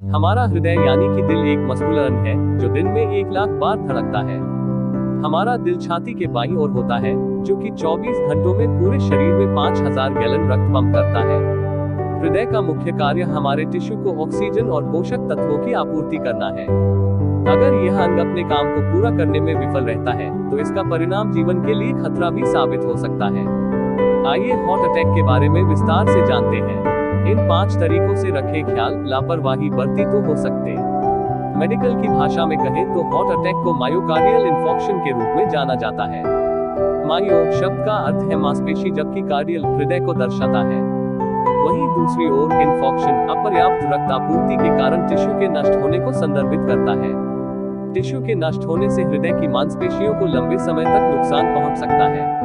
हमारा हृदय यानी कि दिल एक मस्कुलर अंग है जो दिन में 1 लाख बार धड़कता है। हमारा दिल छाती के बाईं ओर होता है, जो कि 24 घंटों में पूरे शरीर में 5000 गैलन रक्त पंप करता है। हृदय का मुख्य कार्य हमारे टिश्यू को ऑक्सीजन और पोषक तत्वों की आपूर्ति करना है। अगर यह अंग अपने काम को पूरा करने में विफल रहता है, तो इसका परिणाम जीवन के लिए खतरा भी साबित हो सकता है। आइए हार्ट अटैक के बारे में विस्तार से जानते हैं। इन 5 तरीकों से रखे ख्याल लापरवाही बरती तो हो सकते। मेडिकल की भाषा में कहें तो हार्ट अटैक को मायोकार्डियल इंफॉक्शन के रूप में जाना जाता है। मायो शब्द का अर्थ है मांसपेशी, जबकि कार्डियल हृदय को दर्शाता है। वहीं दूसरी ओर इंफॉक्शन अपर्याप्त रक्त आपूर्ति के कारण टिश्यू के नष्ट होने को संदर्भित करता है। टिश्यू के नष्ट होने से हृदय की मांसपेशियों को लंबे समय तक नुकसान पहुंच सकता है।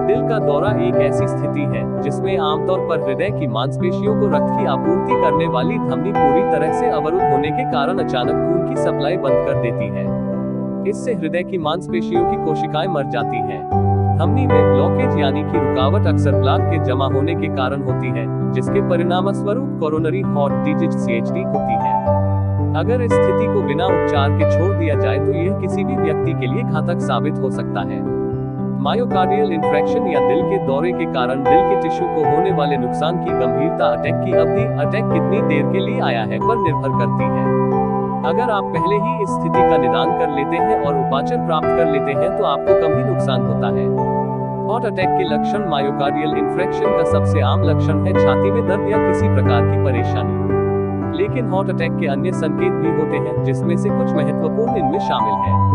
दिल का दौरा एक ऐसी स्थिति है जिसमें आमतौर पर हृदय की मांसपेशियों को रक्त की आपूर्ति करने वाली धमनी पूरी तरह से अवरुद्ध होने के कारण अचानक खून की सप्लाई बंद कर देती है। इससे हृदय की मांसपेशियों की कोशिकाएं मर जाती हैं। धमनी में ब्लॉकेज यानी कि रुकावट अक्सर प्लाक के जमा होने के कारण होती है, जिसके परिणामस्वरूप कोरोनरी हार्ट डिजीज (CHD) होती है। अगर इस स्थिति को बिना उपचार के छोड़ दिया जाए तो यह किसी भी व्यक्ति के लिए घातक साबित हो सकता है। मायोकार्डियल इंफ्रैक्शन या दिल के दौरे के कारण दिल के टिश्यू को होने वाले नुकसान की गंभीरता अटैक की अवधि, अटैक कितनी देर के लिए आया है पर निर्भर करती है। अगर आप पहले ही इस स्थिति का निदान कर लेते हैं और उपचार प्राप्त कर लेते हैं तो आपको कम ही नुकसान होता है। हार्ट अटैक के लक्षण। मायोकार्डियल इंफ्रैक्शन का सबसे आम लक्षण है छाती में दर्द या किसी प्रकार की परेशानी। लेकिन हार्ट अटैक के अन्य संकेत भी होते हैं, जिसमें से कुछ महत्वपूर्ण इनमें शामिल हैं।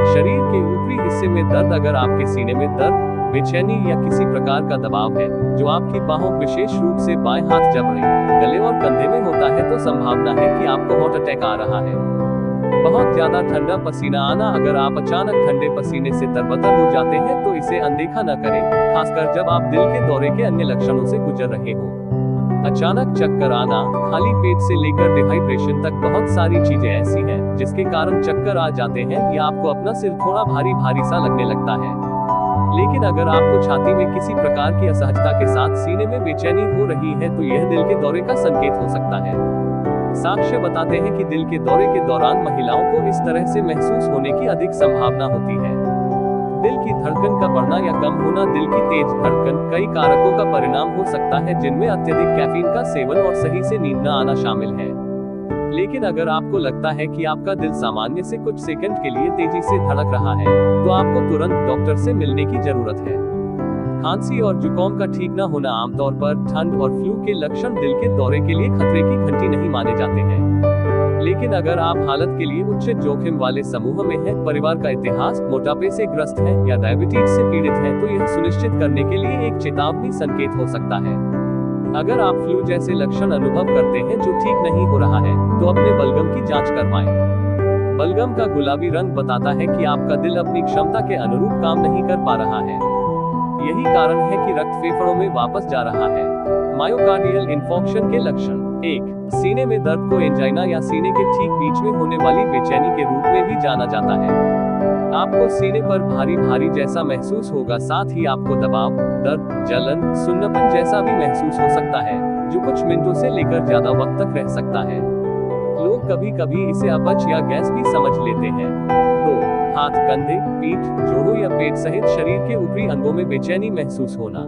शरीर के ऊपरी हिस्से में दर्द। अगर आपके सीने में दर्द, बेचैनी या किसी प्रकार का दबाव है जो आपकी बाहों, विशेष रूप से बाएं हाथ, जबड़े, गले और कंधे में होता है, तो संभावना है कि आपको हार्ट अटैक आ रहा है। बहुत ज्यादा ठंडा पसीना आना। अगर आप अचानक ठंडे पसीने से तरबतर हो जाते हैं तो इसे अनदेखा न करें, खासकर जब आप दिल के दौरे के अन्य लक्षणों से गुजर रहे हो। अचानक चक्कर आना। खाली पेट से लेकर डिहाइड्रेशन तक बहुत सारी चीजें ऐसी हैं जिसके कारण चक्कर आ जाते हैं या आपको अपना सिर थोड़ा भारी भारी सा लगने लगता है। लेकिन अगर आपको छाती में किसी प्रकार की असहजता के साथ सीने में बेचैनी हो रही है तो यह दिल के दौरे का संकेत हो सकता है। साक्ष्य बताते हैं कि दिल के दौरे के दौरान महिलाओं को इस तरह से महसूस होने की अधिक संभावना होती है। दिल की धड़कन का बढ़ना या कम होना। दिल की तेज धड़कन कई कारकों का परिणाम हो सकता है, जिनमें अत्यधिक कैफीन का सेवन और सही से नींद न आना शामिल है। लेकिन अगर आपको लगता है कि आपका दिल सामान्य से कुछ सेकंड के लिए तेजी से धड़क रहा है, तो आपको तुरंत डॉक्टर से मिलने की जरूरत है। खांसी और जुकाम का ठीक न होना। आमतौर पर ठंड और फ्लू के लक्षण दिल के दौरे के लिए खतरे की घंटी नहीं माने जाते हैं। लेकिन अगर आप हालत के लिए उच्च जोखिम वाले समूह में हैं, परिवार का इतिहास, मोटापे से ग्रस्त हैं या डायबिटीज से पीड़ित हैं, तो यह सुनिश्चित करने के लिए एक चेतावनी संकेत हो सकता है। अगर आप फ्लू जैसे लक्षण अनुभव करते हैं जो ठीक नहीं हो रहा है, तो अपने बलगम की जांच करवाएं। बलगम का गुलाबी रंग बताता है कि आपका दिल अपनी क्षमता के अनुरूप काम नहीं कर पा रहा है। यही कारण है कि रक्त फेफड़ों में वापस जा रहा है। मायोकार्डियल इंफॉक्शन के लक्षण। 1. सीने में दर्द को एंजाइना या सीने के ठीक बीच में होने वाली बेचैनी के रूप में भी जाना जाता है। आपको सीने पर भारी भारी जैसा महसूस होगा, साथ ही आपको दबाव, दर्द, जलन, सुन्नपन जैसा भी महसूस हो सकता है, जो कुछ मिनटों से लेकर ज्यादा वक्त तक रह सकता है। लोग कभी कभी इसे अपच या गैस भी समझ लेते हैं। 2. हाथ, कंधे, पीठ, जोड़ों या पेट सहित शरीर के ऊपरी अंगों में बेचैनी महसूस होना।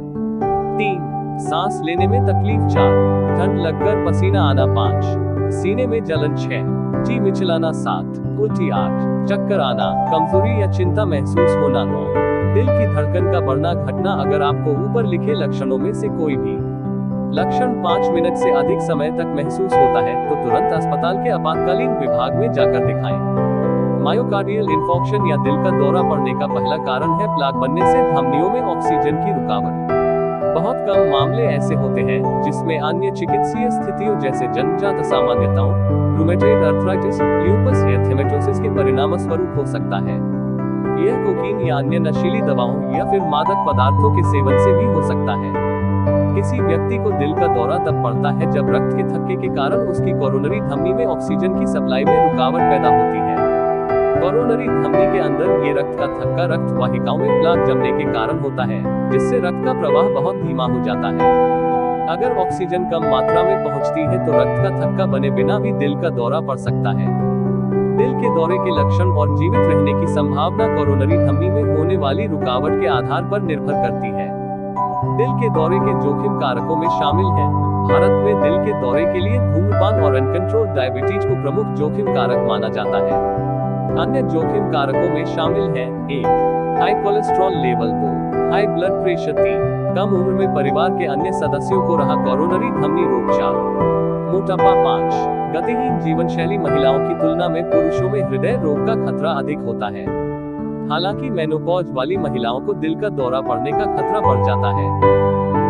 3. सांस लेने में तकलीफ। 4. ठंड लगकर पसीना आना। 5. सीने में जलन। 6. जी मिचलाना। 7. उल्टी। 8. चक्कर आना, कमजोरी या चिंता महसूस होना। 9. दिल की धड़कन का बढ़ना घटना। अगर आपको ऊपर लिखे लक्षणों में से कोई भी लक्षण 5 मिनट से अधिक समय तक महसूस होता है, तो तुरंत अस्पताल के आपातकालीन विभाग में जाकर दिखाएं। मायोकार्डियल इंफॉक्शन या दिल का दौरा पड़ने का पहला कारण है प्लाक बनने से धमनियों में ऑक्सीजन की रुकावट। बहुत कम मामले ऐसे होते हैं जिसमें अन्य चिकित्सीय स्थितियों जैसे जन्मजात असामान्यताओं, रूमेटॉइड अर्थराइटिस, ल्यूपस या थैलेमोसिस के परिणामस्वरूप हो सकता है। यह कोकीन या अन्य नशीली दवाओं या फिर मादक पदार्थों के सेवन से भी हो सकता है। किसी व्यक्ति को दिल का दौरा तब पड़ता है जब रक्त के थक्के के कारण उसकी कोरोनरी धमनी में ऑक्सीजन की सप्लाई में रुकावट पैदा होती है। कोरोनरी धमनी के अंदर ये रक्त का थक्का रक्त वाहिकाओं में प्लाक जमने के कारण होता है, जिससे रक्त का प्रवाह बहुत धीमा हो जाता है। अगर ऑक्सीजन कम मात्रा में पहुंचती है तो रक्त का थक्का बने बिना भी दिल का दौरा पड़ सकता है। दिल के दौरे के लक्षण और जीवित रहने की संभावना कोरोनरी धमनी में होने वाली रुकावट के आधार पर निर्भर करती है। दिल के दौरे के जोखिम कारकों में शामिल हैं। भारत में दिल के दौरे के लिए धूम्रपान और अनकंट्रोल्ड डायबिटीज को प्रमुख जोखिम कारक माना जाता है। अन्य जोखिम कारकों में शामिल हैं 1. High cholesterol level, 2. High blood pressure, 3. कम उम्र में परिवार के अन्य सदस्यों को रहा कोरोनरी धमनी रोग, 4. मोटापा, 5. गतिहीन जीवन शैली। महिलाओं की तुलना में पुरुषों में हृदय रोग का खतरा अधिक होता है। हालांकि मेनोपॉज वाली महिलाओं को दिल का दौरा पड़ने का खतरा बढ़ जाता है।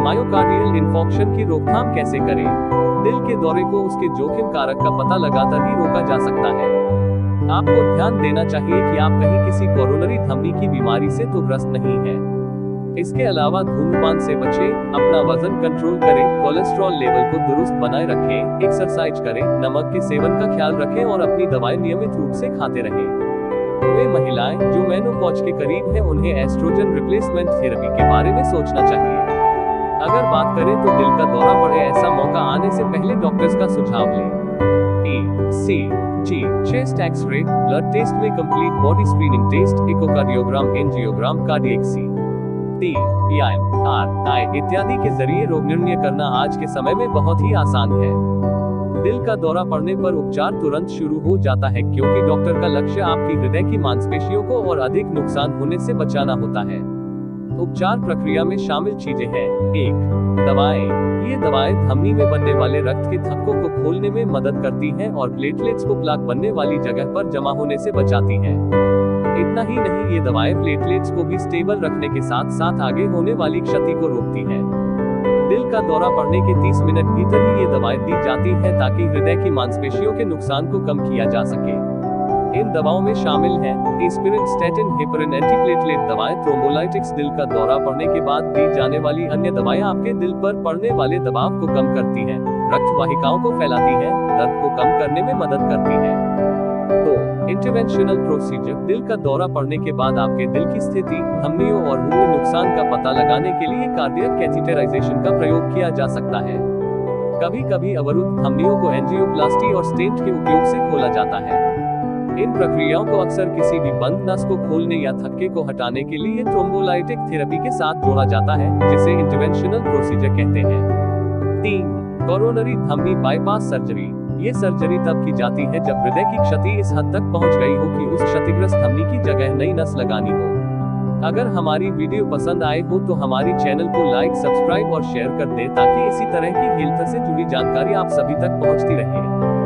मायोकार्डियल इन्फॉक्शन की रोकथाम कैसे करें? दिल के दौरे को उसके जोखिम कारक का पता लगाकर ही रोका जा सकता है। आपको ध्यान देना चाहिए कि आप कहीं किसी कोरोनरी धमनी की बीमारी से तो ग्रस्त नहीं हैं। इसके अलावा धूम्रपान से बचें, अपना वजन कंट्रोल करें, कोलेस्ट्रॉल लेवल को दुरुस्त बनाए रखें, एक्सरसाइज करें, नमक के सेवन का ख्याल रखें और अपनी दवाएं नियमित रूप से खाते रहें। वे महिलाएं जो मेनोपॉज के करीब हैं, उन्हें एस्ट्रोजन रिप्लेसमेंट थेरेपी के बारे में सोचना चाहिए। अगर बात करें तो दिल का दौरा पड़े, ऐसा मौका आने से पहले डॉक्टर्स का सुझाव लें। E, C, G, chest x-ray, blood test में complete body screening test, echocardiogram, angiogram, cardiac C, T, PM, RI इत्यादि के जरिए रोग निर्णय करना आज के समय में बहुत ही आसान है। दिल का दौरा पड़ने पर उपचार तुरंत शुरू हो जाता है, क्योंकि डॉक्टर का लक्ष्य आपकी हृदय की मांसपेशियों को और अधिक नुकसान होने से बचाना होता है। उपचार प्रक्रिया में शामिल चीजें हैं। 1. दवाएं। ये दवाएं धमनी में बनने वाले रक्त के थक्कों को खोलने में मदद करती हैं और प्लेटलेट्स को प्लाक बनने वाली जगह पर जमा होने से बचाती हैं। इतना ही नहीं, ये दवाएं प्लेटलेट्स को भी स्टेबल रखने के साथ साथ आगे होने वाली क्षति को रोकती हैं। दिल का दौरा पड़ने के 30 मिनट भीतर ही ये दवाएं दी जाती हैं ताकि हृदय की मांसपेशियों के नुकसान को कम किया जा सके। इन दवाओं में शामिल हैं एस्पिरिन, स्टैटिन, हेपरिन, एंटीप्लेटलेट दवाएं, थ्रोम्बोलाइटिक्स। दिल का दौरा पड़ने के बाद दी जाने वाली अन्य दवाएं आपके दिल पर पड़ने वाले दबाव को कम करती हैं, रक्त वाहिकाओं को फैलाती हैं, दर्द को कम करने में मदद करती हैं। 2. Interventional procedure. दिल का दौरा पड़ने के बाद आपके दिल की स्थिति, धमनियों और हुए नुकसान का पता लगाने के लिए कार्डियक कैथेटराइजेशन का प्रयोग किया जा सकता है। कभी कभी अवरुद्ध धमनियों को एंजियोप्लास्टी और स्टेंट के उपयोग से खोला जाता है। इन प्रक्रियाओं को अक्सर किसी भी बंद नस को खोलने या थक्के को हटाने के लिए थ्रोम्बोलाइटिक थेरेपी के साथ जोड़ा जाता है, जिसे इंटरवेंशनल प्रोसीजर कहते हैं। 3. कोरोनरी धमनी बाईपास सर्जरी। ये सर्जरी तब की जाती है जब हृदय की क्षति इस हद तक पहुंच गई हो कि उस क्षतिग्रस्त धमनी की जगह नई नस लगानी हो। अगर हमारी वीडियो पसंद आए हो तो हमारी चैनल को लाइक, सब्सक्राइब और शेयर कर दें ताकि इसी तरह की हेल्थ से जुड़ी जानकारी आप सभी तक पहुंचती रहे।